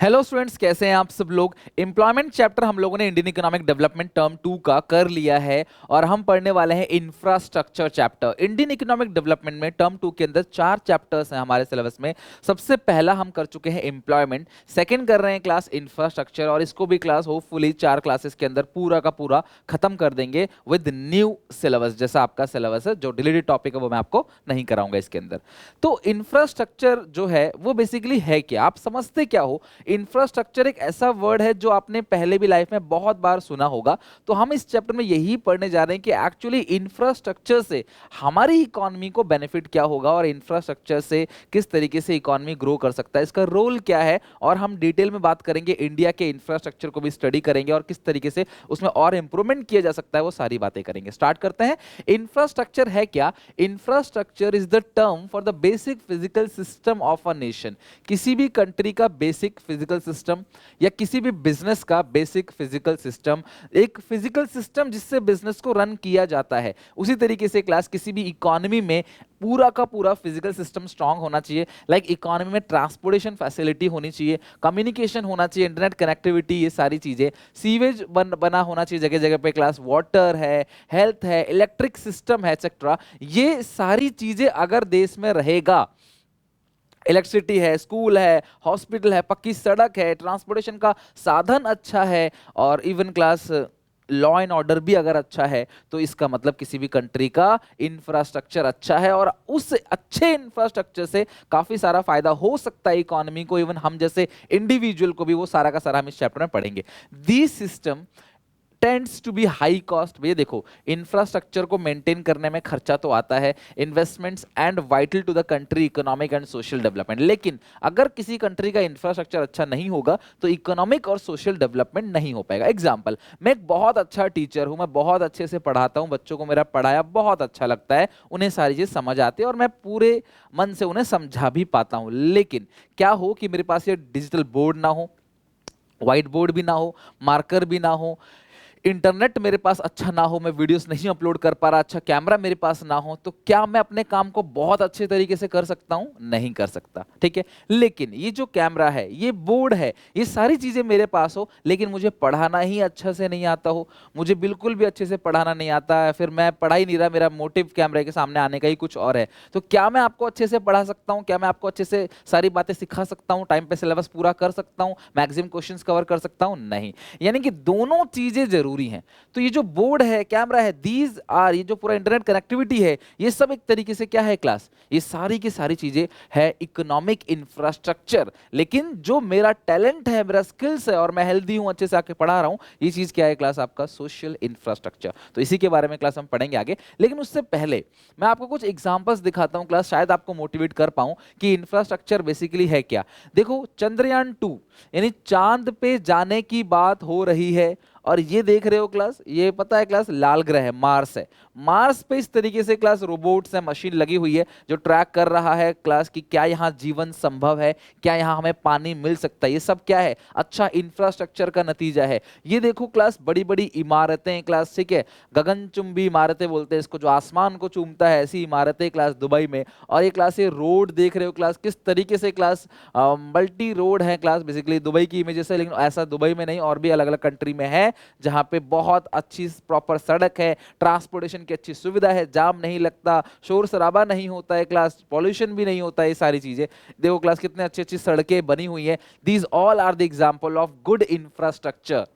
Hello students, कैसे हैं आप सब लोग। एम्प्लॉयमेंट चैप्टर हम लोगों ने इंडियन इकोनॉमिक डेवलपमेंट टर्म 2 का कर लिया है और हम पढ़ने वाले हैं infrastructure chapter. Indian economic development में टर्म 2 के अंदर 4 चैप्टर्स हैं हमारे सिलेबस में। सबसे पहला हम कर चुके हैं एम्प्लॉयमेंट, सेकंड कर रहे हैं क्लास इंफ्रास्ट्रक्चर और इसको भी क्लास होपफुली 4 क्लासेस के अंदर पूरा का पूरा खत्म कर देंगे विद न्यू सिलेबस। जैसा आपका सिलेबस है, जो डिलीटेड टॉपिक है वो मैं आपको नहीं कराऊंगा इसके अंदर। तो इंफ्रास्ट्रक्चर जो है वो बेसिकली है क्या, आप समझते क्या हो। इंफ्रास्ट्रक्चर एक ऐसा वर्ड है जो आपने पहले भी लाइफ में बहुत बार सुना होगा। तो हम इस चैप्टर में यही पढ़ने जा रहे हैं कि एक्चुअली इंफ्रास्ट्रक्चर से हमारी इकोनॉमी को बेनिफिट क्या होगा और इंफ्रास्ट्रक्चर से किस तरीके से इकोनॉमी ग्रो कर सकता है, इसका रोल क्या है। और हम डिटेल में बात करेंगे, इंडिया के इंफ्रास्ट्रक्चर को भी स्टडी करेंगे और किस तरीके से उसमें और इंप्रूवमेंट किया जा सकता है, वो सारी बातें करेंगे। स्टार्ट करते हैं। इंफ्रास्ट्रक्चर है क्या। Infrastructure is the term for the basic physical system of a nation. किसी भी कंट्री का बेसिक फिजिकल सिस्टम या किसी भी बिजनेस का बेसिक फिजिकल सिस्टम, एक फिजिकल सिस्टम जिससे बिजनेस को रन किया जाता है। उसी तरीके से क्लास किसी भी इकोनॉमी में पूरा का पूरा फिजिकल सिस्टम स्ट्रांग होना चाहिए। लाइक इकोनॉमी में ट्रांसपोर्टेशन फैसिलिटी होनी चाहिए, कम्युनिकेशन होना चाहिए, इंटरनेट कनेक्टिविटी, ये सारी चीजें, सीवेज बना होना चाहिए जगह जगह पे, क्लास वाटर है, हेल्थ है, इलेक्ट्रिक सिस्टम है, एक्सेट्रा। ये सारी चीजें अगर देश में रहेगा, इलेक्ट्रिसिटी है, स्कूल है, हॉस्पिटल है, पक्की सड़क है, ट्रांसपोर्टेशन का साधन अच्छा है और even class law and order भी अगर अच्छा है, तो इसका मतलब किसी भी कंट्री का इंफ्रास्ट्रक्चर अच्छा है और उस अच्छे इंफ्रास्ट्रक्चर से काफी सारा फायदा हो सकता है इकोनॉमी को, इवन हम जैसे इंडिविजुअल को भी। वो सारा का सारा हम इस चैप्टर में पढ़ेंगे। The system tends to be high cost. भैया देखो, इंफ्रास्ट्रक्चर को मेंटेन करने में खर्चा तो आता है, investments and vital to the country economic and social development. लेकिन अगर किसी कंट्री का इंफ्रास्ट्रक्चर अच्छा नहीं होगा तो इकोनॉमिक और सोशल डेवलपमेंट नहीं हो पाएगा। एग्जाम्पल, मैं एक बहुत अच्छा टीचर हूं, मैं बहुत अच्छे से पढ़ाता हूं, बच्चों को मेरा पढ़ाया बहुत अच्छा लगता है, उन्हें सारी चीज समझ आती है और मैं पूरे मन से उन्हें समझा भी पाता हूं। लेकिन क्या हो कि मेरे पास ये डिजिटल बोर्ड ना हो, व्हाइट बोर्ड भी ना हो, मार्कर भी ना हो, इंटरनेट मेरे पास अच्छा ना हो, मैं वीडियोस नहीं अपलोड कर पा रहा, अच्छा कैमरा मेरे पास ना हो, तो क्या मैं अपने काम को बहुत अच्छे तरीके से कर सकता हूं? नहीं कर सकता। ठीक है। लेकिन ये जो कैमरा है, ये बोर्ड है, ये सारी चीजें मेरे पास हो, लेकिन मुझे पढ़ाना ही अच्छा से नहीं आता हो, मुझे बिल्कुल भी अच्छे से पढ़ाना नहीं आता है, फिर मैं पढ़ा ही नहीं रहा, मेरा मोटिव कैमरे के सामने आने का ही कुछ और है, तो क्या मैं आपको अच्छे से पढ़ा सकता हूं? क्या मैं आपको अच्छे से सारी बातें सिखा सकता हूं? टाइम पे सिलेबस पूरा कर सकता हूं? मैक्सिमम क्वेश्चंस कवर कर सकता हूं? नहीं। यानी कि दोनों चीजें जरूरी हैं। तो ये जो बोर्ड है, कैमरा है, दीज आर, ये जो पूरा इंटरनेट कनेक्टिविटी है, ये सब एक तरीके से क्या है क्लास, ये सारी की सारी चीजें है इकोनॉमिक इंफ्रास्ट्रक्चर। लेकिन जो मेरा टैलेंट है, मेरा स्किल्स है और मैं हेल्दी हूं, अच्छे से आके पढ़ा रहा हूं, ये चीज क्या है क्लास, आपका सोशल इंफ्रास्ट्रक्चर। तो इसी के बारे में क्लास हम पढ़ेंगे आगे। लेकिन उससे पहले मैं आपको कुछ एग्जांपल्स दिखाता हूं क्लास, शायद आपको मोटिवेट कर पाऊं कि इंफ्रास्ट्रक्चर बेसिकली है क्या। देखो, चंद्रयान 2 यानी चांद पे जाने की बात हो रही है और ये देख रहे हो क्लास, ये पता है क्लास, लाल ग्रह है, मार्स है। मार्स पे इस तरीके से क्लास रोबोट्स है, मशीन लगी हुई है जो ट्रैक कर रहा है क्लास कि क्या यहाँ जीवन संभव है, क्या यहाँ हमें पानी मिल सकता है। ये सब क्या है, अच्छा इंफ्रास्ट्रक्चर का नतीजा है। ये देखो क्लास, बड़ी बड़ी इमारतें क्लास, ठीक है, गगनचुंबी इमारतें बोलते हैं इसको, जो आसमान को चूमता है, ऐसी इमारतें क्लास दुबई में। और ये क्लास, ये रोड देख रहे हो क्लास, किस तरीके से क्लास मल्टी रोड है क्लास, बेसिकली दुबई की इमेजेस है, लेकिन ऐसा दुबई में नहीं, और भी अलग अलग कंट्री में है, जहां पे बहुत अच्छी प्रॉपर सड़क है, ट्रांसपोर्टेशन की अच्छी सुविधा है, जाम नहीं लगता, शोर शराबा नहीं होता है क्लास, पॉल्यूशन भी नहीं होता है, ये सारी चीजें देखो क्लास, कितने अच्छी अच्छी सड़कें बनी हुई है। These all are the example of good infrastructure.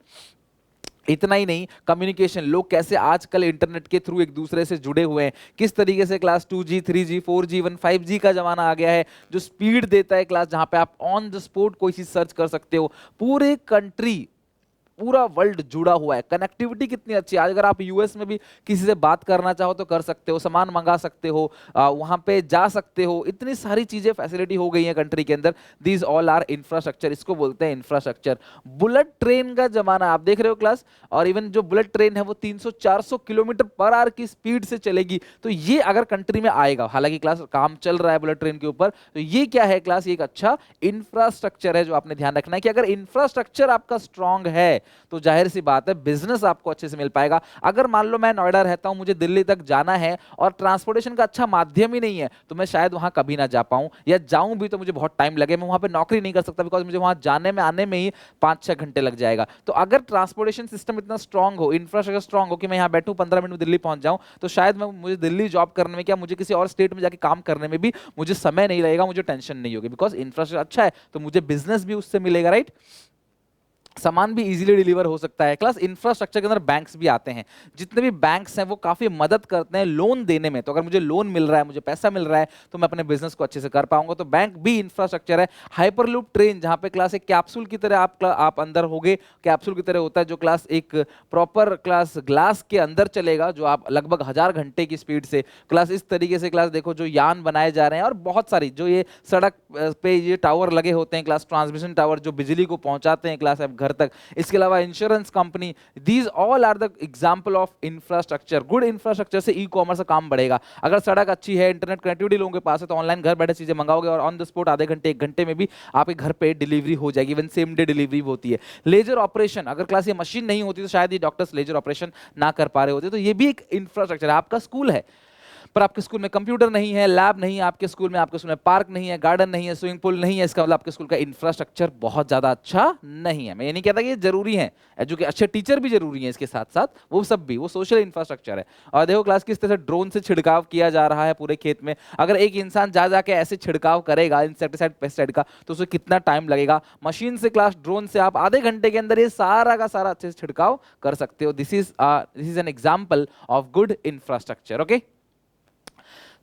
इतना ही नहीं, कम्युनिकेशन, लोग कैसे आजकल इंटरनेट के थ्रू एक दूसरे से जुड़े हुए हैं, किस तरीके से class 2G 3G 4G even 5G का जमाना आ गया है, जो स्पीड देता है क्लास, जहां पे आप ऑन द स्पॉट कोई चीज सर्च कर सकते हो। पूरे कंट्री, पूरा वर्ल्ड जुड़ा हुआ है, कनेक्टिविटी कितनी अच्छी है। आज अगर आप यूएस में भी किसी से बात करना चाहो तो कर सकते हो, सामान मंगा सकते हो, वहां पे जा सकते हो, इतनी सारी चीजें फैसिलिटी हो गई है कंट्री के अंदर। दीज ऑल आर इंफ्रास्ट्रक्चर, इसको बोलते हैं इंफ्रास्ट्रक्चर। बुलेट ट्रेन का जमाना आप देख रहे हो क्लास, और इवन जो बुलेट ट्रेन है वो 300-400 किलोमीटर पर आवर की स्पीड से चलेगी। तो ये अगर कंट्री में आएगा, हालांकि क्लास काम चल रहा है बुलेट ट्रेन के ऊपर, तो ये क्या है क्लास, ये एक अच्छा इंफ्रास्ट्रक्चर है जो आपने ध्यान रखना है कि अगर इंफ्रास्ट्रक्चर आपका स्ट्रांग है तो जाहिर सी बात है बिजनेस आपको अच्छे से मिल पाएगा। अगर मान लो मैं नोएडा रहता हूं, मुझे दिल्ली तक जाना है और ट्रांसपोर्टेशन का अच्छा माध्यम ही नहीं है, तो मैं शायद वहां कभी ना जा पाऊं, या जाऊं भी तो मुझे बहुत टाइम लगे, मैं वहां पे नौकरी नहीं कर सकता, बिकॉज मुझे वहां जाने में आने में ही 5-6 घंटे लग जाएगा। तो अगर ट्रांसपोर्टेशन सिस्टम इतना स्ट्रांग हो, इंफ्रास्ट्रक्चर स्ट्रांग हो कि मैं यहाँ बैठूं 15 मिनट में दिल्ली पहुंच जाऊं, तो शायद मैं मुझे दिल्ली जॉब करने में, क्या मुझे किसी और स्टेट में जाके काम करने में भी मुझे समय नहीं लगेगा, मुझे टेंशन नहीं होगी, बिकॉज इंफ्रास्ट्रक्चर अच्छा है तो मुझे बिजनेस भी उससे मिलेगा, राइट। सामान भी इजीली डिलीवर हो सकता है। क्लास इंफ्रास्ट्रक्चर के अंदर बैंक्स भी आते हैं। जितने भी बैंक्स हैं वो काफी मदद करते हैं लोन देने में। तो अगर मुझे लोन मिल रहा है, मुझे पैसा मिल रहा है, तो मैं अपने बिजनेस को अच्छे से कर पाऊंगा। तो बैंक भी इंफ्रास्ट्रक्चर है। हाइपरलूप ट्रेन, जहां पे क्लास एक कैप्सूल की तरह आप अंदर होगे, कैप्सूल की तरह होता है जो क्लास एक प्रॉपर क्लास ग्लास के अंदर चलेगा, जो आप लगभग 1000 घंटे की स्पीड से क्लास इस तरीके से क्लास देखो जो यान बनाए जा रहे हैं, और बहुत सारी जो ये सड़क पे ये टावर लगे होते हैं क्लास, ट्रांसमिशन टावर जो बिजली को पहुंचाते हैं क्लास घर तक। इसके अलावा insurance company, these all are the example of infrastructure. Good infrastructure से ई कॉमर्स का काम बढ़ेगा। अगर सड़क अच्छी है, इंटरनेट कनेक्टिविटी लोगों के पास है, तो ऑनलाइन घर बैठे चीजें मंगाओगे और ऑन द स्पॉट आधे घंटे 1 घंटे में भी आपके घर पे डिलीवरी हो जाएगी। इवन सेम डे डिलीवरी होती है। लेजर ऑपरेशन, अगर क्लास ये मशीन नहीं होती तो शायद ये डॉक्टर्स लेजर ऑपरेशन ना कर पा रहे होते। तो ये भी एक इंफ्रास्ट्रक्चर है। आपका स्कूल है पर आपके स्कूल में कंप्यूटर नहीं है, लैब नहीं है, आपके स्कूल में पार्क नहीं है, गार्डन नहीं है, स्विमिंग पूल नहीं है, इसका मतलब आपके स्कूल का इंफ्रास्ट्रक्चर बहुत ज्यादा अच्छा नहीं है। मैं ये नहीं कहता कि ये जरूरी है, एजुकेशन अच्छे टीचर भी जरूरी हैं, इसके साथ साथ वो सब भी, वो सोशल इंफ्रास्ट्रक्चर है। और देखो क्लास किस तरह से ड्रोन से छिड़काव किया जा रहा है पूरे खेत में। अगर एक इंसान जा जाके ऐसे छिड़काव करेगा इंसेक्टिसाइड पेस्टिसाइड का, तो उसे कितना टाइम लगेगा। मशीन से क्लास, ड्रोन से आप आधे घंटे के अंदर ये सारा का सारा अच्छे से छिड़काव कर सकते हो। This is an example of good infrastructure. Okay,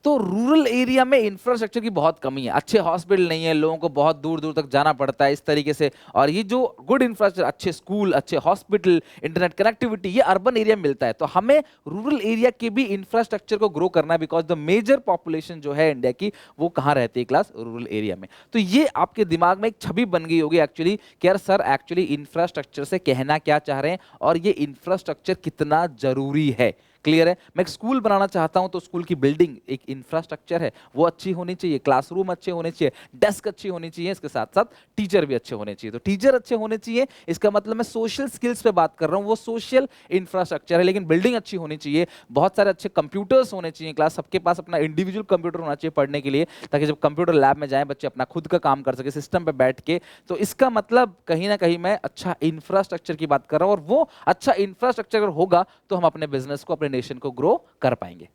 तो रूरल एरिया में इंफ्रास्ट्रक्चर की बहुत कमी है। अच्छे हॉस्पिटल नहीं है, लोगों को बहुत दूर दूर तक जाना पड़ता है इस तरीके से। और ये जो गुड इंफ्रास्ट्रक्चर, अच्छे स्कूल, अच्छे हॉस्पिटल, इंटरनेट कनेक्टिविटी, ये अर्बन एरिया में मिलता है। तो हमें रूरल एरिया के भी इंफ्रास्ट्रक्चर को ग्रो करना है, बिकॉज द मेजर पॉपुलेशन जो है इंडिया की, वो कहाँ रहती है क्लास, रूरल एरिया में। तो ये आपके दिमाग में एक छवि बन गई होगी एक्चुअली कि यार सर एक्चुअली इंफ्रास्ट्रक्चर से कहना क्या चाह रहे हैं और ये इंफ्रास्ट्रक्चर कितना जरूरी है। क्लियर है। मैं एक स्कूल बनाना चाहता हूं तो स्कूल की बिल्डिंग एक इंफ्रास्ट्रक्चर है, वो अच्छी होनी चाहिए, क्लासरूम अच्छे होने चाहिए, डेस्क अच्छी होनी चाहिए, इसके साथ साथ टीचर भी अच्छे होने चाहिए। तो टीचर अच्छे होने चाहिए, इसका मतलब मैं सोशल स्किल्स पे बात कर रहा हूं, वो सोशल इंफ्रास्ट्रक्चर है। लेकिन बिल्डिंग अच्छी होनी चाहिए, बहुत सारे अच्छे कंप्यूटर्स होने चाहिए क्लास, सबके पास अपना इंडिविजुअल कंप्यूटर होना चाहिए पढ़ने के लिए, ताकि जब कंप्यूटर लैब में जाए बच्चे अपना खुद का काम कर सके सिस्टम पे बैठ के। तो इसका मतलब कहीं ना कहीं मैं अच्छा इंफ्रास्ट्रक्चर की बात कर रहा हूं, और वो अच्छा इंफ्रास्ट्रक्चर अगर होगा तो हम अपने बिजनेस को, अपने नेशन को ग्रो कर पाएंगे।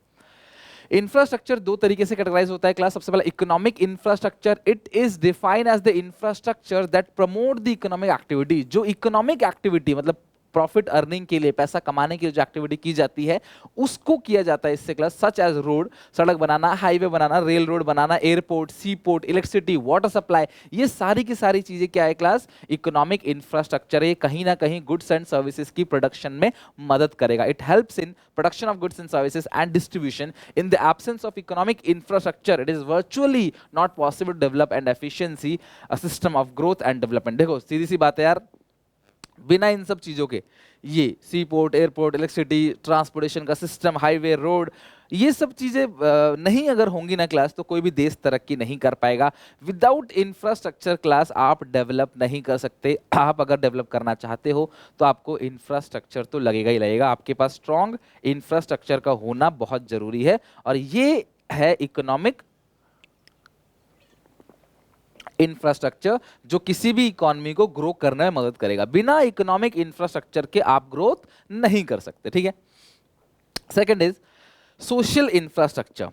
इंफ्रास्ट्रक्चर दो तरीके से कैटेगराइज होता है क्लास। सबसे पहला economic infrastructure. It is defined as the infrastructure that promote the economic activity. जो इकोनॉमिक एक्टिविटी मतलब प्रॉफिट अर्निंग के लिए, पैसा कमाने के लिए जो एक्टिविटी की जाती है उसको किया जाता है इससे क्लास, सच एज रोड, सड़क बनाना, हाईवे बनाना, रेल रोड बनाना, एयरपोर्ट, सी पोर्ट, इलेक्ट्रिसिटी, वाटर सप्लाई, ये सारी की सारी चीजें क्या है क्लास, इकोनॉमिक इंफ्रास्ट्रक्चर। ये कहीं ना कहीं गुड्स एंड सर्विसेज की प्रोडक्शन में मदद करेगा। It helps in production of goods and services and distribution. In the absence of economic infrastructure it is virtually not possible to develop and efficiency a system of growth and development. देखो सीधी सी बात है यार, बिना इन सब चीजों के, ये सी पोर्ट, एयरपोर्ट, इलेक्ट्रिसिटी, ट्रांसपोर्टेशन का सिस्टम, हाईवे, रोड, ये सब चीजें नहीं अगर होंगी ना क्लास, तो कोई भी देश तरक्की नहीं कर पाएगा। विदाउट इंफ्रास्ट्रक्चर क्लास आप डेवलप नहीं कर सकते। आप अगर डेवलप करना चाहते हो तो आपको इंफ्रास्ट्रक्चर तो लगेगा ही लगेगा। आपके पास स्ट्रॉन्ग इंफ्रास्ट्रक्चर का होना बहुत जरूरी है, और ये है इकोनॉमिक इंफ्रास्ट्रक्चर जो किसी भी इकोनॉमी को ग्रो करने में मदद करेगा। बिना इकोनॉमिक इंफ्रास्ट्रक्चर के आप ग्रोथ नहीं कर सकते। ठीक है। Second is social infrastructure.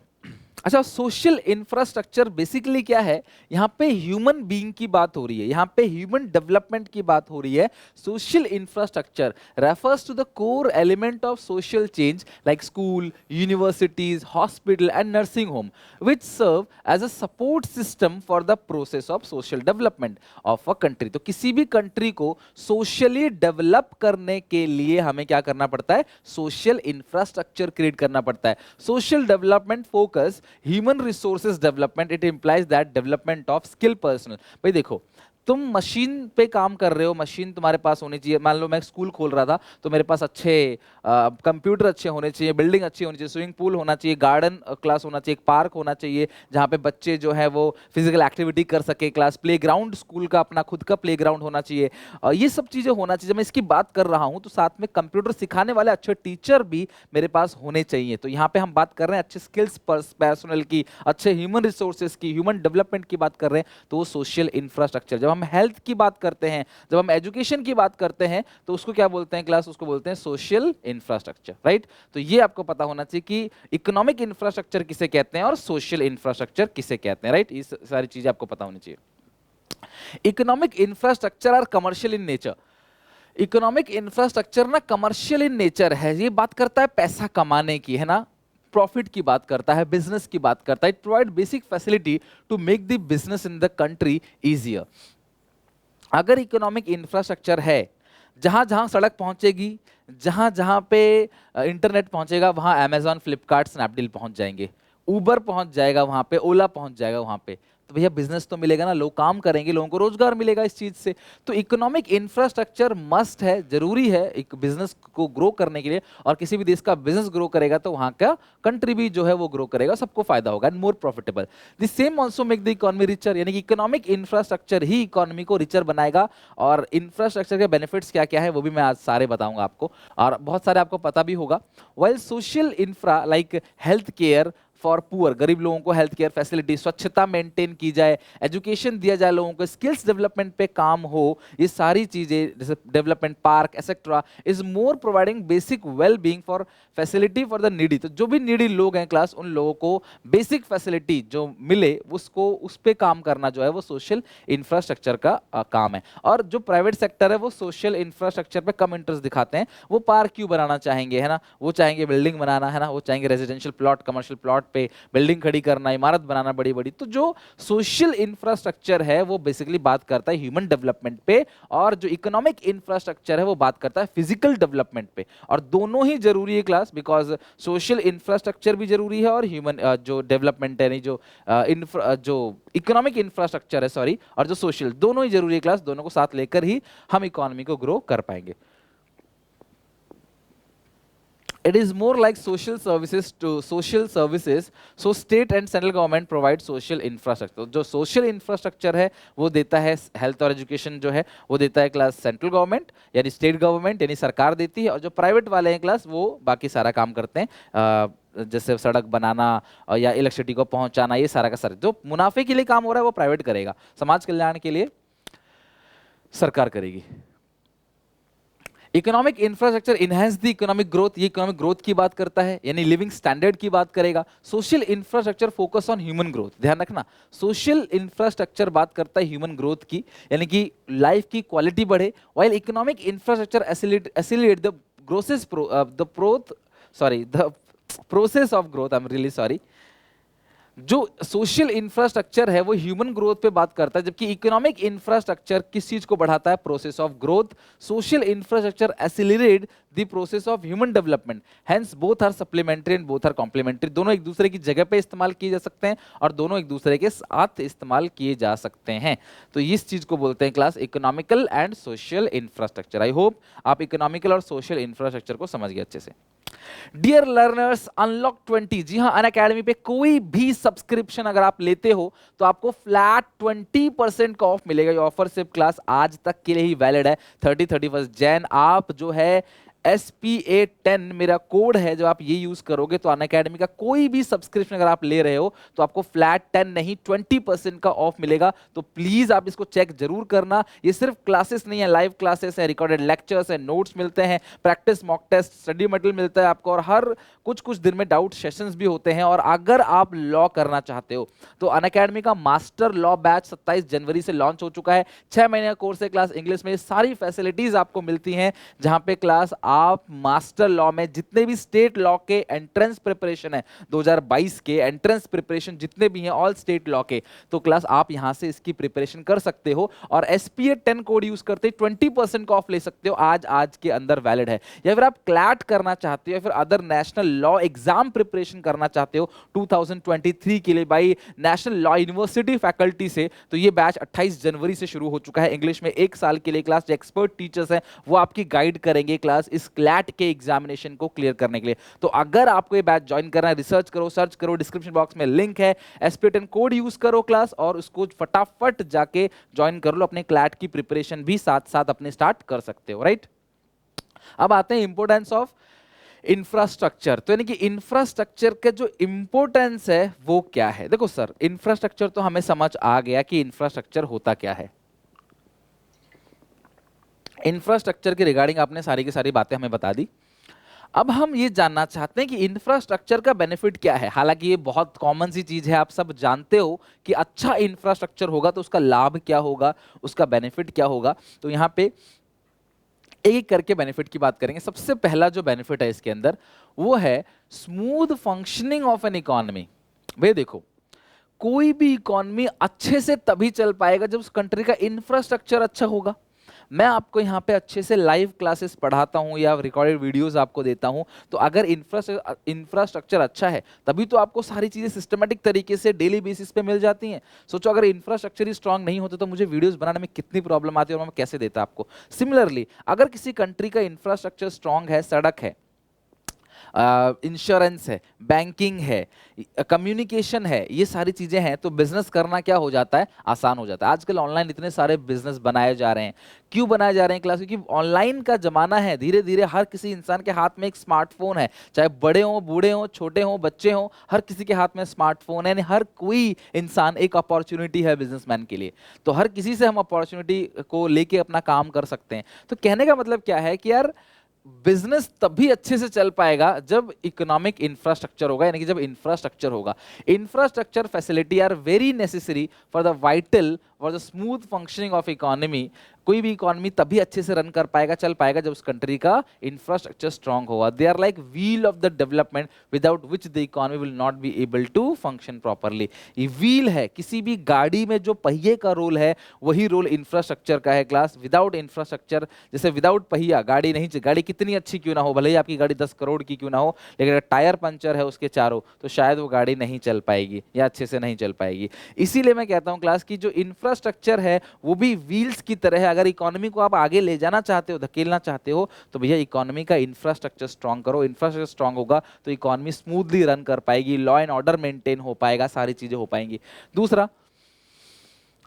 अच्छा, सोशल इंफ्रास्ट्रक्चर बेसिकली क्या है, यहां पे ह्यूमन बीइंग की बात हो रही है, यहां पे ह्यूमन डेवलपमेंट की बात हो रही है। Social infrastructure refers to the core element of social change like school, universities, hospital and nursing home which serve as a support system for the process of social development of a country. तो किसी भी country को socially develop करने के लिए हमें क्या करना पड़ता है, सोशल इंफ्रास्ट्रक्चर क्रिएट करना पड़ता है। Social development focus human resources development, it implies that development of skill personal. भाई देखो, तुम मशीन पे काम कर रहे हो, मशीन तुम्हारे पास होनी चाहिए। मान लो मैं स्कूल खोल रहा था तो मेरे पास अच्छे कंप्यूटर अच्छे होने चाहिए, बिल्डिंग अच्छी होनी चाहिए, स्विमिंग पूल होना चाहिए, गार्डन क्लास होना चाहिए, एक पार्क होना चाहिए जहाँ पे बच्चे जो है वो फिजिकल एक्टिविटी कर सके, क्लास प्लेग्राउंड, स्कूल का अपना खुद का प्लेग्राउंड होना चाहिए। ये सब चीज़ें होना चाहिए। जब मैं इसकी बात कर रहा हूँ तो साथ में कंप्यूटर सिखाने वाले अच्छे टीचर भी मेरे पास होने चाहिए। तो यहाँ पे हम बात कर रहे हैं अच्छे स्किल्स पर्सनल की, अच्छे ह्यूमन रिसोर्सेज की, ह्यूमन डेवलपमेंट की बात कर रहे हैं, तो वो सोशल इंफ्रास्ट्रक्चर। जब हम हेल्थ की बात करते हैं, जब हम एजुकेशन की बात करते हैं, तो उसको क्या बोलते हैं क्लास? उसको बोलते हैं सोशल इंफ्रास्ट्रक्चर, राइट? तो ये आपको पता होना चाहिए कि इकोनॉमिक इंफ्रास्ट्रक्चर किसे कहते हैं और सोशल इंफ्रास्ट्रक्चर किसे कहते हैं, राइट? ये सारी चीजें आपको पता होनी चाहिए। Economic infrastructure are commercial in nature. Economic infrastructure ना कमर्शियल इन नेचर है, ये बात करता है पैसा कमाने की, है ना, प्रॉफिट की बात करता है, बिजनेस की बात करता है। It provide basic facility to make the business in the country easier. अगर इकोनॉमिक इंफ्रास्ट्रक्चर है, जहां जहां सड़क पहुंचेगी, जहां जहां पे इंटरनेट पहुंचेगा, वहां अमेजॉन, फ्लिपकार्ट, स्नैपडील पहुंच जाएंगे, उबर पहुंच जाएगा वहां पे, ओला पहुंच जाएगा वहां पे, तो भैया बिजनेस तो मिलेगा ना, लोग काम करेंगे, लोगों को रोजगार मिलेगा इस चीज से। तो इकोनॉमिक इंफ्रास्ट्रक्चर मस्ट है, जरूरी है एक बिजनेस को ग्रो करने के लिए। और किसी भी देश का बिजनेस ग्रो करेगा तो वहां का कंट्री भी जो है वो ग्रो करेगा, सबको फायदा होगा and more profitable. The same also make the economy richer, यानी कि इकोनॉमिक इंफ्रास्ट्रक्चर ही इकोनॉमी को रिचर बनाएगा। और इंफ्रास्ट्रक्चर के बेनिफिट्स क्या क्या है वो भी मैं आज सारे बताऊंगा आपको, और बहुत सारे आपको पता भी होगा। While social infra like health care for poor, गरीब लोगों को हेल्थ केयर फैसिलिटी, स्वच्छता मेंटेन की जाए, एजुकेशन दिया जाए लोगों को, स्किल्स डेवलपमेंट पे काम हो, ये सारी चीजें जैसे development park etcetera is more providing basic well being for facility for the needy. तो जो भी नीडी लोग हैं क्लास, उन लोगों को बेसिक फैसिलिटी जो मिले उसको, उस पे काम करना जो है वो सोशल इंफ्रास्ट्रक्चर का काम है। और जो प्राइवेट सेक्टर है वो सोशल इंफ्रास्ट्रक्चर पे कम इंटरेस्ट दिखाते हैं। वो पार्क क्यों बनाना चाहेंगे, है ना, वो चाहेंगे बिल्डिंग बनाना, है ना, वो चाहेंगे रेजिडेंशियल प्लॉट, कमर्शियल प्लॉट पे बिल्डिंग खड़ी करना, इमारत बनाना बड़ी बड़ी। तो जो सोशल इंफ्रास्ट्रक्चर है वो बेसिकली बात करता है ह्यूमन डेवलपमेंट पे, और जो इकोनॉमिक इंफ्रास्ट्रक्चर है वो बात करता है फिजिकल डेवलपमेंट पे। और दोनों ही जरूरी है क्लास, बिकॉज सोशल इंफ्रास्ट्रक्चर भी जरूरी है और ह्यूमन जो डेवलपमेंट है, नहीं जो इकोनॉमिक इंफ्रास्ट्रक्चर है, सॉरी, और जो सोशल, दोनों ही जरूरी है क्लास। दोनों को साथ लेकर ही हम इकोनॉमी को ग्रो कर पाएंगे। It is more like social services to social services, so state and central government provide social infrastructure। जो social infrastructure है वो देता है हेल्थ और एजुकेशन जो है वो देता है क्लास सेंट्रल गवर्नमेंट यानी स्टेट गवर्नमेंट यानी सरकार देती है, और जो प्राइवेट वाले हैं क्लास वो बाकी सारा काम करते हैं, जैसे सड़क बनाना या इलेक्ट्रिसिटी को पहुंचाना, ये सारा का सारा जो मुनाफे के लिए काम हो रहा है वो प्राइवेट करेगा, समाज कल्याण के लिए सरकार करेगी। Economic infrastructure enhance the economic growth, ये इकोनॉमिक ग्रोथ की बात करता है यानी लिविंग स्टैंडर्ड की बात करेगा। Social infrastructure focus on human growth, ध्यान रखना, सोशल इंफ्रास्ट्रक्चर बात करता है ह्यूमन ग्रोथ की, यानी कि लाइफ की क्वालिटी बढ़े। While economic infrastructure accelerate the grosses the growth sorry the process of growth, I am really sorry. जो सोशल इंफ्रास्ट्रक्चर है वो ह्यूमन ग्रोथ पे बात करता है, जबकि इकोनॉमिक इंफ्रास्ट्रक्चर किस चीज को बढ़ाता है? Process of growth. Social infrastructure accelerate the process of human development, hence both are supplementary and both are complementary. दोनों एक दूसरे की जगह पे इस्तेमाल किए जा सकते हैं और दोनों एक दूसरे के साथ इस्तेमाल किए जा सकते हैं। तो इस चीज को बोलते हैं class economical and social infrastructure. I hope आप इकोनॉमिकल और सोशल इंफ्रास्ट्रक्चर को समझ गए अच्छे से। डियर लर्नर्स, अनलॉक 20, जी हाँ, अनअकैडमी पे कोई भी सब्सक्रिप्शन अगर आप लेते हो तो आपको फ्लैट 20% का ऑफ मिलेगा। ये ऑफर सिर्फ क्लास आज तक के लिए ही वैलिड है, 31 जैन। आप जो है SPA10 मेरा कोड है, जो आप ये यूज करोगे तो अनअकैडमी का कोई भी सब्सक्रिप्शन अगर आप ले रहे हो तो आपको फ्लैट 10 नहीं 20% का ऑफ मिलेगा। तो प्लीज आप इसको चेक जरूर करना। ये सिर्फ क्लासेस नहीं है, लाइव क्लासेस है, रिकॉर्डेड लेक्चर्स है, नोट्स मिलते हैं, practice mock test, study material मिलता है आपको, और हर कुछ दिन में डाउट सेशंस भी होते हैं। और अगर आप लॉ करना चाहते हो तो अनअकैडमी का मास्टर लॉ बैच 27 जनवरी से लॉन्च हो चुका है। 6 महीने का कोर्स है क्लास इंग्लिश में, सारी फैसिलिटीज आपको मिलती हैं, जहां पे क्लास आप मास्टर लॉ में जितने भी स्टेट लॉ के एंट्रेंस प्रिपरेशन है 2022 के एंट्रेंस प्रिपरेशन जितने भी हैं ऑल स्टेट लॉ के, तो क्लास आप यहां से इसकी प्रिपरेशन कर सकते हो और SPA 10 कोड यूज करते 20% का ऑफ ले सकते हो, आज के अंदर वैलिड है। या फिर आप क्लैट करना चाहते हो या फिर other national law exam preparation करना चाहते हो 2023 के लिए by national law university faculty से, तो ये बैच 28 जनवरी से शुरू हो चुका है। इंग्लिश में 1 साल के लिए क्लास, जो एक्सपर्ट टीचर्स हैं वो आपकी गाइड करेंगे क्लास इस क्लैट के एग्जामिनेशन को क्लियर करने के लिए। तो अगर आपको ये बैच ज्वाइन करना है, रिसर्च करो, सर्च करो, डिस्क्रिप्शन बॉक्स में लिंक है, SPA 10 कोड यूज करो क्लास और उसको फटाफट जाके ज्वाइन कर लो। अपने क्लैट की प्रिपरेशन भी साथ साथ अपने स्टार्ट कर सकते हो, राइट। अब आते हैं इंपोर्टेंस ऑफ इंफ्रास्ट्रक्चर। तो यानी कि इंफ्रास्ट्रक्चर का जो इंपोर्टेंस है वो क्या है। देखो सर, इंफ्रास्ट्रक्चर तो हमें समझ आ गया कि इंफ्रास्ट्रक्चर होता क्या है। इंफ्रास्ट्रक्चर के रिगार्डिंग आपने सारी की सारी बातें हमें बता दी। अब हम ये जानना चाहते हैं कि इंफ्रास्ट्रक्चर का बेनिफिट क्या है। हालांकि ये बहुत कॉमन सी चीज है, आप सब जानते हो कि अच्छा इंफ्रास्ट्रक्चर होगा तो उसका लाभ क्या होगा, उसका बेनिफिट क्या होगा। तो यहाँ पे एक एक करके बेनिफिट की बात करेंगे। सबसे पहला जो बेनिफिट है इसके अंदर वो है smooth functioning of an economy. भाई देखो, कोई भी इकोनॉमी अच्छे से तभी चल पाएगा जब उस कंट्री का इंफ्रास्ट्रक्चर अच्छा होगा। मैं आपको यहाँ पे अच्छे से लाइव क्लासेस पढ़ाता हूँ या रिकॉर्डेड वीडियोस आपको देता हूँ, तो अगर इंफ्रास्ट्रक्चर अच्छा है तभी तो आपको सारी चीज़ें सिस्टमेटिक तरीके से डेली बेसिस पे मिल जाती हैं। सोचो अगर इंफ्रास्ट्रक्चर ही स्ट्रांग नहीं होता तो मुझे वीडियोस बनाने में कितनी प्रॉब्लम आती है और मैं कैसे देता आपको। सिमिलरली अगर किसी कंट्री का इंफ्रास्ट्रक्चर स्ट्रांग है, सड़क है, इंश्योरेंस है, बैंकिंग है, कम्युनिकेशन है, ये सारी चीजें हैं, तो बिजनेस करना क्या हो जाता है, आसान हो जाता है। आजकल ऑनलाइन इतने सारे बिजनेस बनाए जा रहे हैं। क्यों बनाए जा रहे हैं क्लास? क्योंकि ऑनलाइन का जमाना है। धीरे धीरे हर किसी इंसान के हाथ में एक स्मार्टफोन है, चाहे बड़े हों, बूढ़े हों, छोटे हों, बच्चे हों, हर किसी के हाथ में स्मार्टफोन है। हर कोई इंसान एक अपॉर्चुनिटी है बिजनेसमैन के लिए, तो हर किसी से हम अपॉर्चुनिटी को लेके अपना काम कर सकते हैं। तो कहने का मतलब क्या है कि यार बिजनेस तभी अच्छे से चल पाएगा जब इकोनॉमिक इंफ्रास्ट्रक्चर होगा, यानी कि जब इंफ्रास्ट्रक्चर होगा। Infrastructure facility are very necessary for the vital for the smooth functioning of economy. कोई भी इकोनॉमी तभी अच्छे से रन कर पाएगा, चल पाएगा जब उस कंट्री का इंफ्रास्ट्रक्चर स्ट्रांग होगा। They are like wheel of the development without which the economy will not be able to function properly. ये व्हील है, किसी भी गाड़ी में जो पहिए का रोल है वही रोल इंफ्रास्ट्रक्चर का है क्लास। विदाउट इंफ्रास्ट्रक्चर, जैसे विदाउट पहिया गाड़ी नहीं, गाड़ी कितनी अच्छी क्यों ना हो, भले ही आपकी गाड़ी 10 करोड़ की क्यों ना हो, लेकिन अगर टायर पंचर है उसके चारों तो शायद वो गाड़ी नहीं चल पाएगी या अच्छे से नहीं चल पाएगी। इसीलिए मैं कहता हूं क्लास की जो इंफ्रास्ट्रक्चर है वो भी व्हील्स की तरह है। अगर इकोनॉमी को आप आगे ले जाना चाहते हो, धकेलना चाहते हो, तो भैया इकोनॉमी का इंफ्रास्ट्रक्चर स्ट्रांग करो। इंफ्रास्ट्रक्चर स्ट्रांग होगा तो इकोनॉमी स्मूथली रन कर पाएगी, लॉ एंड ऑर्डर मेंटेन हो पाएगा, सारी चीजें हो पाएंगी। दूसरा,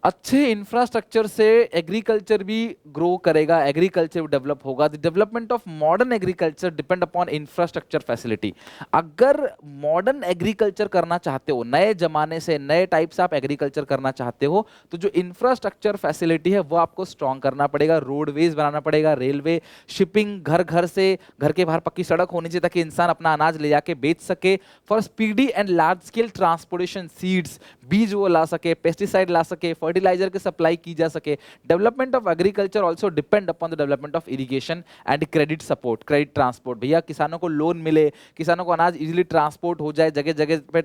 अच्छे इंफ्रास्ट्रक्चर से एग्रीकल्चर भी ग्रो करेगा, एग्रीकल्चर डेवलप होगा। The development of modern agriculture depend upon infrastructure facility. अगर मॉडर्न एग्रीकल्चर करना चाहते हो, नए जमाने से नए टाइप से आप एग्रीकल्चर करना चाहते हो, तो जो इंफ्रास्ट्रक्चर फैसिलिटी है वो आपको स्ट्रॉन्ग करना पड़ेगा। रोडवेज बनाना पड़ेगा, रेलवे, शिपिंग, घर घर से घर के बाहर पक्की सड़क होनी चाहिए ताकि इंसान अपना अनाज ले जाके बेच सके। For speedy and large scale transportation, seeds, बीज वो ला सके, पेस्टिसाइड ला सके, फर्टिलाइजर की सप्लाई की जा सके। Development of agriculture also depend upon the development of irrigation and credit support, credit transport. भैया किसानों को लोन मिले, किसानों को अनाज इजीली ट्रांसपोर्ट हो जाए, जगह जगह पे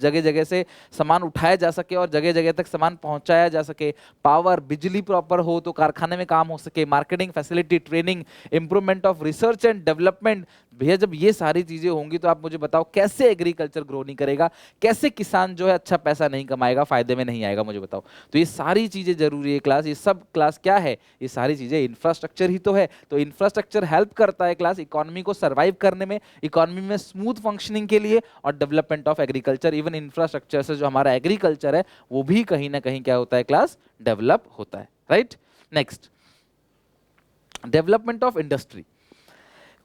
जगह जगह से सामान उठाया जा सके और जगह जगह तक सामान पहुंचाया जा सके। पावर, बिजली प्रॉपर हो तो कारखाने में काम हो सके। Marketing facility, training, improvement of research and development. भैया जब ये सारी चीजें होंगी तो आप मुझे बताओ कैसे एग्रीकल्चर ग्रो नहीं करेगा, कैसे किसान जो है अच्छा पैसा नहीं कमाएगा, फायदे में नहीं आएगा, मुझे बताओ। तो ये सारी चीजें जरूरी है क्लास। ये सब क्लास क्या है, ये सारी चीजें इंफ्रास्ट्रक्चर ही तो है। तो इंफ्रास्ट्रक्चर हेल्प करता है क्लास इकोनॉमी को सर्वाइव करने में, इकोनॉमी में स्मूथ फंक्शनिंग के लिए और development of agriculture. Even infrastructure से जो हमारा एग्रीकल्चर है वो भी कहीं ना कहीं क्या होता है क्लास, डेवलप होता है, right. Next, development of industry.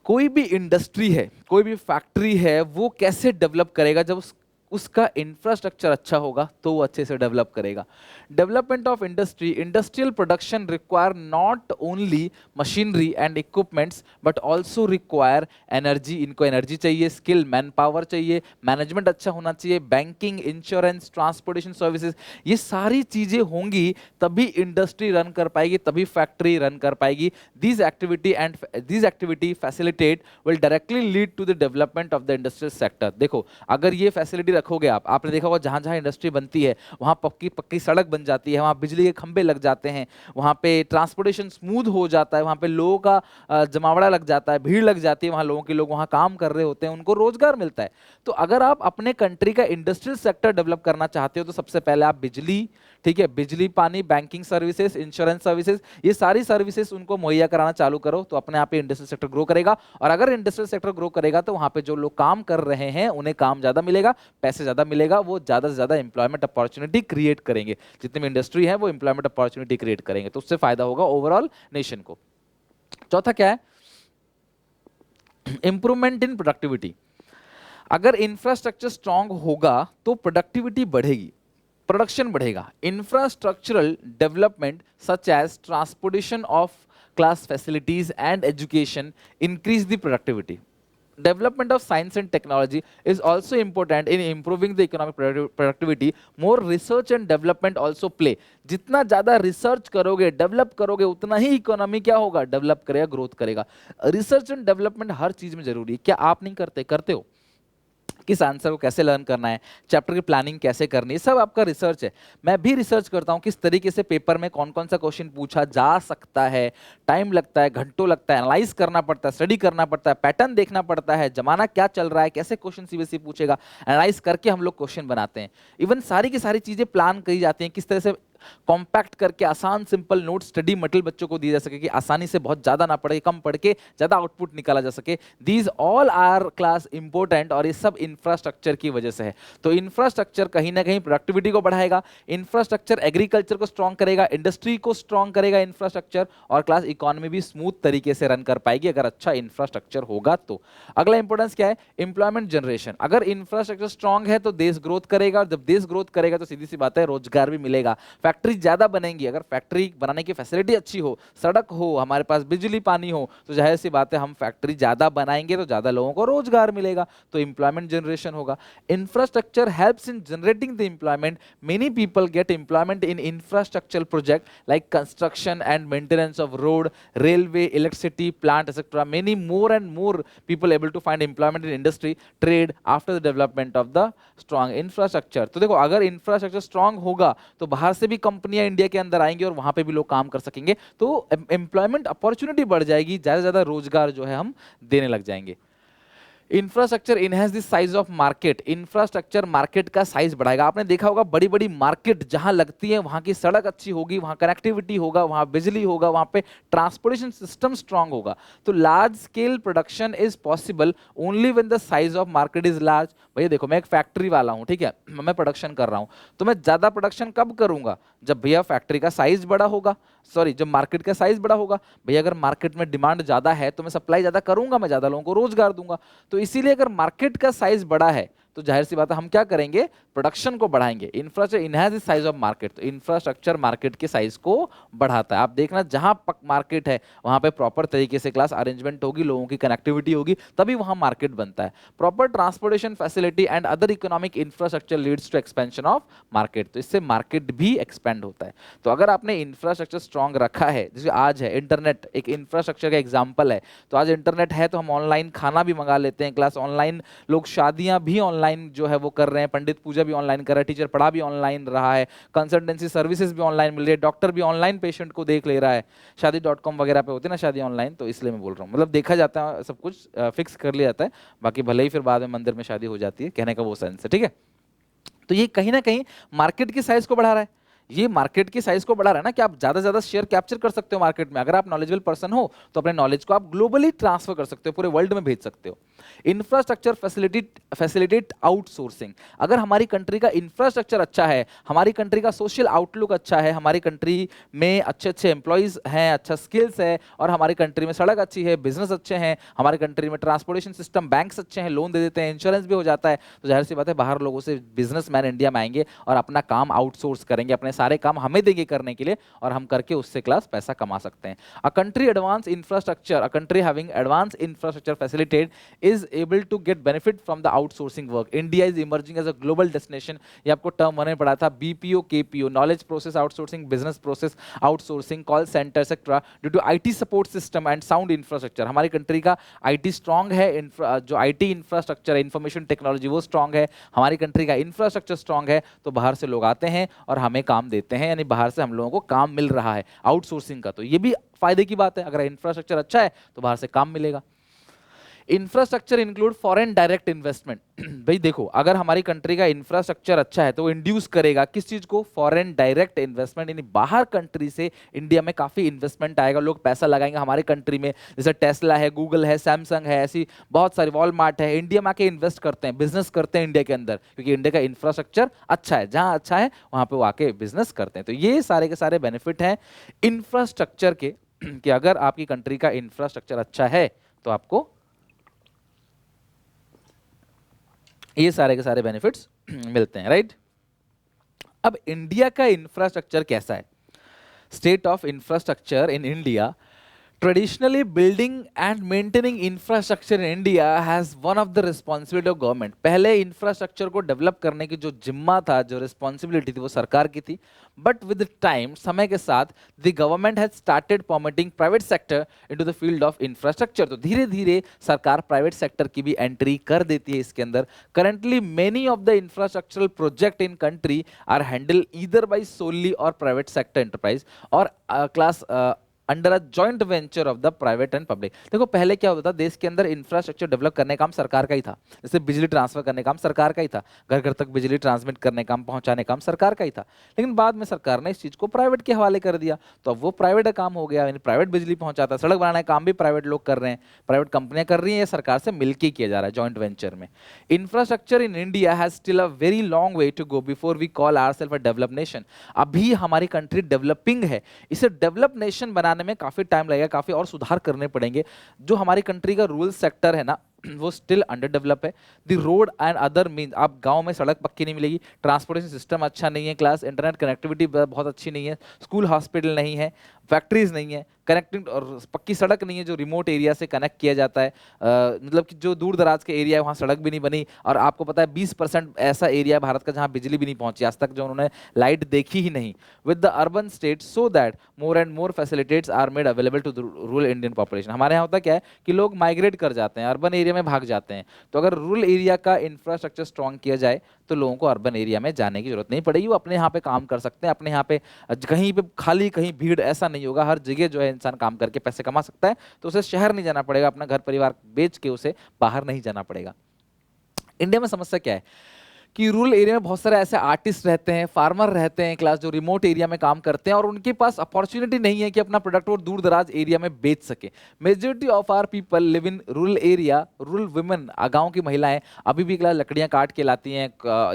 कोई भी इंडस्ट्री है, कोई भी फैक्ट्री है, वो कैसे डेवलप करेगा जब उसका इंफ्रास्ट्रक्चर अच्छा होगा तो वो अच्छे से डेवलप करेगा। Development of industry, industrial production require not only machinery and equipments but also require energy, इनको एनर्जी चाहिए, स्किल मैन पावर चाहिए, मैनेजमेंट अच्छा होना चाहिए, बैंकिंग, इंश्योरेंस, ट्रांसपोर्टेशन सर्विसेज, ये सारी चीजें होंगी तभी इंडस्ट्री रन कर पाएगी, तभी फैक्ट्री रन कर पाएगी। These activity facilitate will directly lead to the development of the industrial sector. देखो अगर ये फैसिलिटी रखोगे आपने देखा होगा जहां जहां इंडस्ट्री बनती है वहां पक्की पक्की सड़क बन जाती है, वहां बिजली के खंभे लग जाते हैं, वहां पे ट्रांसपोर्टेशन स्मूथ हो जाता है, वहां पे लोगों का जमावड़ा लग जाता है, भीड़ लग जाती है, वहां लोगों के लोग वहां काम कर रहे होते हैं, उनको रोजगार मिलता है। तो अगर आप अपने कंट्री का इंडस्ट्रियल सेक्टर डेवलप करना चाहते हो तो सबसे पहले आप बिजली, ठीक है, बिजली, पानी, बैंकिंग सर्विसेज, इंश्योरेंस सर्विसेज, ये सारी सर्विसेज उनको मुहैया कराना चालू करो तो अपने आप ही इंडस्ट्रियल सेक्टर ग्रो करेगा। और अगर इंडस्ट्रियल सेक्टर ग्रो करेगा तो वहां पे जो लोग काम कर रहे हैं उन्हें काम ज्यादा मिलेगा, पैसे ज्यादा मिलेगा, वो ज्यादा से ज्यादा इंप्लॉयमेंट अपॉर्चुनिटी क्रिएट करेंगे, जितनी भी इंडस्ट्री है वो इंप्लॉयमेंट अपॉर्चुनिटी क्रिएट करेंगे, तो उससे फायदा होगा ओवरऑल नेशन को। चौथा क्या है? Improvement in productivity. अगर इंफ्रास्ट्रक्चर स्ट्रांग होगा तो प्रोडक्टिविटी बढ़ेगी, प्रोडक्शन बढ़ेगा। Infrastructural development such as transportation of class facilities and education increase the productivity. Development of science and technology is also important in improving the economic productivity. More research and development also play. जितना ज्यादा research करोगे, develop करोगे, उतना ही economy क्या होगा, develop करेगा, growth करेगा। Research and development हर चीज में जरूरी है। क्या आप नहीं करते? करते हो। किस आंसर को कैसे लर्न करना है, चैप्टर की प्लानिंग कैसे करनी है, सब आपका रिसर्च है। मैं भी रिसर्च करता हूं किस तरीके से पेपर में कौन कौन सा क्वेश्चन पूछा जा सकता है। टाइम लगता है, घंटों लगता है, एनालाइज करना पड़ता है, स्टडी करना पड़ता है, पैटर्न देखना पड़ता है, जमाना क्या चल रहा है, कैसे क्वेश्चन सीबीएसई पूछेगा, एनालाइज करके हम लोग क्वेश्चन बनाते हैं। इवन सारी की सारी चीजें प्लान करी जाती हैं, किस तरह से कॉम्पैक्ट करके आसान सिंपल नोट स्टडी मटेरियल बच्चों को दिया जा सके कि आसानी से बहुत ज्यादा ना पड़े, कम पढ़ के ज्यादा आउटपुट निकाला जा सके। These all are class important और ये सब इंफ्रास्ट्रक्चर की वजह से है। तो इंफ्रास्ट्रक्चर कहीं ना कहीं प्रोडक्टिविटी को बढ़ाएगा, इंफ्रास्ट्रक्चर एग्रीकल्चर को स्ट्रॉन्ग करेगा, इंडस्ट्री को स्ट्रॉन्ग करेगा इंफ्रास्ट्रक्चर, और क्लास इकोनॉमी भी स्मूथ तरीके से रन कर पाएगी अगर अच्छा इंफ्रास्ट्रक्चर होगा तो। अगला इंपॉर्टेंस क्या है? Employment generation. अगर इंफ्रास्ट्रक्चर स्ट्रॉन्ग है तो देश ग्रोथ करेगा, और जब देश ग्रोथ करेगा तो सीधी सी बात है रोजगार भी मिलेगा, फैक्ट्री ज्यादा बनेंगी। अगर फैक्ट्री बनाने की फैसिलिटी अच्छी हो, सड़क हो, हमारे पास बिजली पानी हो, तो जाहिर सी बात है हम फैक्ट्री ज्यादा बनाएंगे तो ज्यादा लोगों को रोजगार मिलेगा, तो एम्प्लॉयमेंट जनरेशन होगा। Infrastructure helps in generating the employment. Many people get employment in infrastructural project like construction and maintenance of road, railway, electricity plant etcetera. Many more and more people able to find employment in industry, trade after the development of the strong infrastructure. तो देखो अगर infrastructure strong होगा तो बाहर से भी कंपनियां India के अंदर आएंगे और वहां पे भी लोग काम कर सकेंगे, तो एम्प्लॉयमेंट अपॉर्चुनिटी बढ़ जाएगी, ज्यादा से ज्यादा रोजगार जो है हम देने लग जाएंगे। Infrastructure enhance the size of market. Infrastructure market का साइज बढ़ाएगा। आपने देखा होगा बड़ी बड़ी मार्केट जहां लगती है वहां की सड़क अच्छी होगी, वहां कनेक्टिविटी होगा, वहां बिजली होगा, वहां पे ट्रांसपोर्टेशन सिस्टम स्ट्रांग होगा। तो large scale production is possible only when the size of market is large. भैया देखो मैं एक फैक्ट्री वाला हूं, ठीक है, मैं प्रोडक्शन कर रहा हूं, तो मैं ज्यादा प्रोडक्शन कब करूंगा? जब भैया फैक्ट्री का साइज बड़ा होगा, सॉरी जब मार्केट का साइज बड़ा होगा। भैया अगर मार्केट में डिमांड ज्यादा है तो मैं सप्लाई ज्यादा करूंगा, मैं ज्यादा लोगों को रोजगार दूंगा। तो इसीलिए अगर मार्केट का साइज बड़ा है तो जाहिर सी बात है हम क्या करेंगे? प्रोडक्शन को बढ़ाएंगे। Infrastructure enhance the size of market. तो इंफ्रास्ट्रक्चर मार्केट के साइज को बढ़ाता है। आप देखना जहां मार्केट है वहां पे प्रॉपर तरीके से क्लास अरेंजमेंट होगी, लोगों की कनेक्टिविटी होगी, तभी वहां मार्केट बनता है। Proper transportation facility and other economic infrastructure leads to expansion of market. तो इससे मार्केट भी एक्सपेंड होता है। तो अगर आपने इंफ्रास्ट्रक्चर स्ट्रांग रखा है, जैसे आज है इंटरनेट एक इंफ्रास्ट्रक्चर का एग्जाम्पल है, तो आज इंटरनेट है तो हम ऑनलाइन खाना भी मंगा लेते हैं, क्लास ऑनलाइन, लोग शादियां भी ऑनलाइन जो है वो कर रहे हैं, पंडित पूजा भी ऑनलाइन कर रहा है, टीचर पढ़ा भी ऑनलाइन रहा है, कंसल्टेंसी सर्विसेज भी ऑनलाइन मिल रही है, डॉक्टर भी ऑनलाइन पेशेंट को देख ले रहा है। शादी.com वगैरह पे होती है ना शादी ऑनलाइन, तो इसलिए मैं बोल रहा हूँ, मतलब देखा जाता है, सब कुछ फिक्स कर लिया जाता है, बाकी भले ही फिर बाद में मंदिर में शादी हो जाती है, कहने का वो सेंस है, ठीक है। तो ये कहीं ना कहीं मार्केट की साइज को बढ़ा रहा है, ये मार्केट की साइज को बढ़ा रहा है ना, कि आप ज्यादा से ज्यादा शेयर कैप्चर कर सकते हो मार्केट में। अगर आप नॉलेजेबल पर्सन हो तो अपने नॉलेज को आप ग्लोबली ट्रांसफर कर सकते हो, पूरे वर्ल्ड में भेज सकते हो। Infrastructure facilitate outsourcing. अगर हमारी कंट्री का इंफ्रास्ट्रक्चर अच्छा है, हमारी कंट्री का सोशल आउटलुक अच्छा है, हमारी कंट्री में अच्छे अच्छे एम्प्लॉयज हैं, अच्छा स्किल्स है, और हमारी कंट्री में सड़क अच्छी है, बिजनेस अच्छे हैं, हमारी कंट्री में ट्रांसपोर्टेशन सिस्टम, बैंक्स अच्छे हैं, लोन दे देते हैं, इंश्योरेंस भी हो जाता है, तो जाहिर सी बात है बाहर लोगों से बिजनेसमैन इंडिया में आएंगे और अपना काम आउटसोर्स करेंगे, अपने सारे काम हमें देंगे करने के लिए, और हम करके उससे क्लास पैसा कमा सकते हैं। A country advance infrastructure, a country having advance infrastructure facilitate is able to get benefit from the outsourcing work. India is emerging as a global destination, ये आपको टर्म मैंने पढ़ा था, BPO KPO, knowledge process outsourcing, business process outsourcing, call centre etcetera, due to IT support system and sound infrastructure. हमारी country का IT strong है, जो IT infrastructure है, इंफॉर्मेशन टेक्नोलॉजी, वो स्ट्रांग है, हमारी कंट्री का इंफ्रास्ट्रक्चर स्ट्रांग है, तो बाहर से लोग आते हैं और हमें काम देते हैं, यानी बाहर से हम लोगों को काम मिल रहा है आउटसोर्सिंग का। तो ये भी फायदे की बात है, अगर इंफ्रास्ट्रक्चर अच्छा है तो बाहर से काम मिलेगा। Infrastructure include foreign direct investment. भाई देखो, अगर हमारी कंट्री का इंफ्रास्ट्रक्चर अच्छा है तो वो इंड्यूस करेगा किस चीज को? फॉरेन डायरेक्ट इन्वेस्टमेंट, यानी बाहर कंट्री से इंडिया में काफी इन्वेस्टमेंट आएगा, लोग पैसा लगाएंगे हमारे कंट्री में, जैसे टेस्ला है, गूगल है, सैमसंग है, ऐसी बहुत सारी, वॉलमार्ट है, इंडिया में आके इन्वेस्ट करते हैं, बिजनेस करते हैं इंडिया के अंदर, क्योंकि इंडिया का इंफ्रास्ट्रक्चर अच्छा है, जहां अच्छा है वहां पे वो आके बिजनेस करते हैं। तो ये सारे के सारे बेनिफिट हैं इंफ्रास्ट्रक्चर के, कि अगर आपकी कंट्री का इंफ्रास्ट्रक्चर अच्छा है तो आपको ये सारे के सारे बेनिफिट्स मिलते हैं, राइट। अब इंडिया का इंफ्रास्ट्रक्चर कैसा है? State of infrastructure in India. Traditionally, building and maintaining infrastructure in India has one of the responsibility of government. पहले इंफ्रास्ट्रक्चर को डेवलप करने की जो जिम्मा था, जो रिस्पॉन्सिबिलिटी थी, वो सरकार की थी। बट विद टाइम, समय के साथ, the government has started permitting private sector into the field of infrastructure. तो धीरे धीरे सरकार प्राइवेट सेक्टर की भी एंट्री कर देती है इसके अंदर। Currently many of the infrastructural project in country are handle either by solely or private sector enterprise or class under a joint venture of the private and public. देखो, पहले क्या होता था, देश के अंदर इंफ्रास्ट्रक्चर डेवलप करने का काम सरकार का ही था, जैसे बिजली ट्रांसफर करने का काम सरकार का ही था, घर घर तक बिजली ट्रांसमिट करने का काम, पहुंचाने का काम सरकार का ही था। लेकिन बाद में सरकार ने इस चीज को प्राइवेट के हवाले कर दिया, तो अब वो प्राइवेट का काम हो गया, यानी प्राइवेट बिजली पहुंचाता है, सड़क बनाने का काम भी प्राइवेट लोग कर रहे हैं, प्राइवेट कंपनियां कर रही हैं, ये सरकार से मिलकर किया जा रहा है जॉइंट वेंचर में। Infrastructure in India has still a very long way to go before we call ourselves a developed nation. अभी हमारी कंट्री डेवलपिंग है, इसे डेवलप नेशन बनाने में काफी टाइम लगेगा, काफी और सुधार करने पड़ेंगे। जो हमारी कंट्री का रूरल सेक्टर है ना, वो स्टिल अंडर डेवलप है। The road and other means, आप गांव में सड़क पक्की नहीं मिलेगी, ट्रांसपोर्टेशन सिस्टम अच्छा नहीं है, क्लास इंटरनेट कनेक्टिविटी बहुत अच्छी नहीं है, स्कूल हॉस्पिटल नहीं है, फैक्ट्रीज नहीं है, कनेक्टिंग और पक्की सड़क नहीं है जो रिमोट एरिया से कनेक्ट किया जाता है, मतलब कि जो दूर दराज के एरिया है वहाँ सड़क भी नहीं बनी। और आपको पता है 20% ऐसा एरिया है भारत का जहाँ बिजली भी नहीं पहुंची आज तक, जो उन्होंने लाइट देखी ही नहीं। With the urban state, so that more and more facilities are made available to the rural Indian population. हमारे यहाँ होता क्या है कि लोग माइग्रेट कर जाते हैं, अर्बन एरिया में भाग जाते हैं, तो अगर रूरल एरिया का इंफ्रास्ट्रक्चर स्ट्रॉन्ग किया जाए तो लोगों को अर्बन एरिया में जाने की जरूरत नहीं पड़ेगी, वो अपने यहाँ पे काम कर सकते हैं, अपने यहाँ पे कहीं पे खाली कहीं भीड़ ऐसा नहीं होगा, हर जगह जो है इंसान काम करके पैसे कमा सकता है, तो उसे शहर नहीं जाना पड़ेगा, अपना घर परिवार बेच के उसे बाहर नहीं जाना पड़ेगा। इंडिया में समस्या क्या है कि रूरल एरिया में बहुत सारे ऐसे आर्टिस्ट रहते हैं, फार्मर रहते हैं, क्लास जो रिमोट एरिया में काम करते हैं, और उनके पास अपॉर्चुनिटी नहीं है कि अपना प्रोडक्ट वो दूर दराज एरिया में बेच सके। Majority of our people live in rural area. Rural women, गांव की महिलाएं अभी भी क्लास लकड़ियां काट के लाती हैं,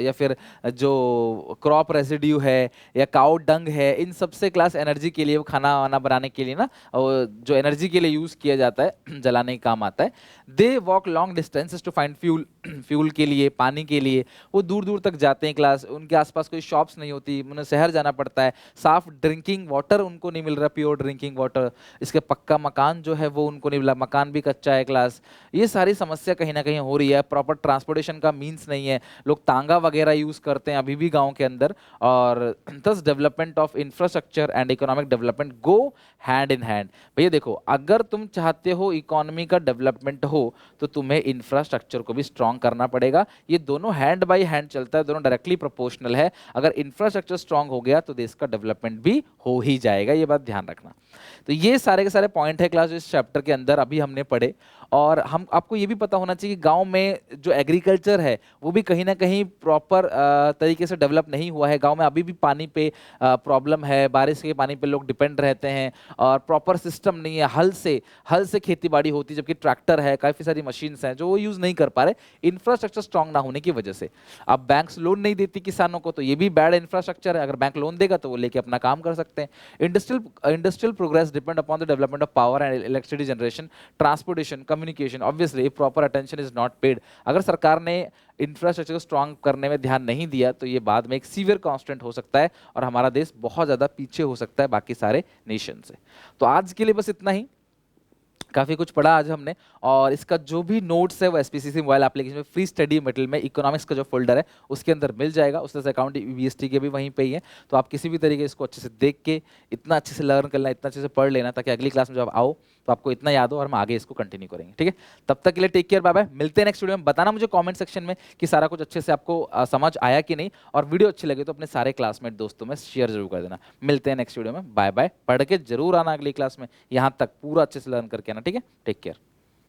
या फिर जो क्रॉप रेसिड्यू है या काउ डंग है, इन सबसे क्लास एनर्जी के लिए, वो खाना वाना बनाने के लिए ना, जो एनर्जी के लिए यूज किया जाता है, जलाने का काम आता है। They walk long distances to find fuel, fuel के लिए, पानी के लिए वो दूर दूर तक जाते हैं क्लास, उनके आसपास कोई शॉप्स नहीं होती, उन्हें शहर जाना पड़ता है, साफ ड्रिंकिंग वाटर उनको नहीं मिल रहा, प्योर ड्रिंकिंग वाटर, इसके पक्का मकान जो है वो उनको नहीं मिला, मकान भी कच्चा है क्लास। ये सारी समस्या कहीं ना कहीं हो रही है, प्रॉपर ट्रांसपोर्टेशन का मीन्स नहीं है, लोग तांगा वगैरह यूज करते हैं अभी भी गाँव के अंदर, और दस development of infrastructure and economic development go hand in hand. भैया देखो, अगर तुम चाहते हो इकोनॉमी का डेवलपमेंट हो तो तुम्हें इंफ्रास्ट्रक्चर को भी स्ट्रॉन्ग करना पड़ेगा, ये दोनों हैंड बाई हैंड हैंड चलता है, दोनों डायरेक्टली प्रोपोर्शनल है। अगर इंफ्रास्ट्रक्चर स्ट्रांग हो गया तो देश का डेवलपमेंट भी हो ही जाएगा, ये बात ध्यान रखना। तो ये सारे के सारे पॉइंट है क्लास इस चैप्टर के अंदर अभी हमने पढ़े। और हम आपको ये भी पता होना चाहिए कि गांव में जो एग्रीकल्चर है वो भी कहीं ना कहीं प्रॉपर तरीके से डेवलप नहीं हुआ है। गांव में अभी भी पानी पे प्रॉब्लम है, बारिश के पानी पे लोग डिपेंड रहते हैं और प्रॉपर सिस्टम नहीं है। हल से खेती बाड़ी होती है, जबकि ट्रैक्टर है, काफ़ी सारी मशीन्स हैं जो वो यूज़ नहीं कर पा रहे इंफ्रास्ट्रक्चर स्ट्रांग ना होने की वजह से। अब बैंक्स लोन नहीं देती किसानों को, तो ये भी बैड इंफ्रास्ट्रक्चर है। अगर बैंक लोन देगा तो वो लेके अपना काम कर सकते हैं। Industrial progress depend upon the development of power and electricity generation, transportation, communication. Obviously if proper attention is not paid, अगर सरकार ने इंफ्रास्ट्रक्चर को स्ट्रांग करने में ध्यान नहीं दिया तो ये बाद में एक सीवियर कॉन्स्टेंट हो सकता है और हमारा देश बहुत ज़्यादा पीछे हो सकता है बाकी सारे नेशन से। तो आज के लिए बस इतना ही, काफ़ी कुछ पढ़ा आज हमने। और इसका जो भी नोट्स है वो एसपीसीसी मोबाइल एप्लीकेशन में फ्री स्टडी मटेरियल में इकोनॉमिक्स का जो फोल्डर है उसके अंदर मिल जाएगा। उससे अकाउंट बीएसटी के भी वहीं पे ही है। तो आप किसी भी तरीके इसको अच्छे से देख के इतना अच्छे से लर्न करना, इतना अच्छे से पढ़ लेना ताकि अगली क्लास में जब आओ तो आपको इतना याद हो और हम आगे इसको कंटिन्यू करेंगे। ठीक है, तब तक के लिए टेक केयर, बाय बाय। मिलते हैं नेक्स्ट वीडियो में। बताना मुझे कमेंट सेक्शन में कि सारा कुछ अच्छे से आपको समझ आया कि नहीं, और वीडियो अच्छी लगे तो अपने सारे क्लासमेट दोस्तों में शेयर जरूर कर देना। मिलते हैं नेक्स्ट वीडियो में, बाय बाय। पढ़ के जरूर आना अगली क्लास में, यहाँ तक पूरा अच्छे से लर्न करके आना। ठीक है, टेक केयर।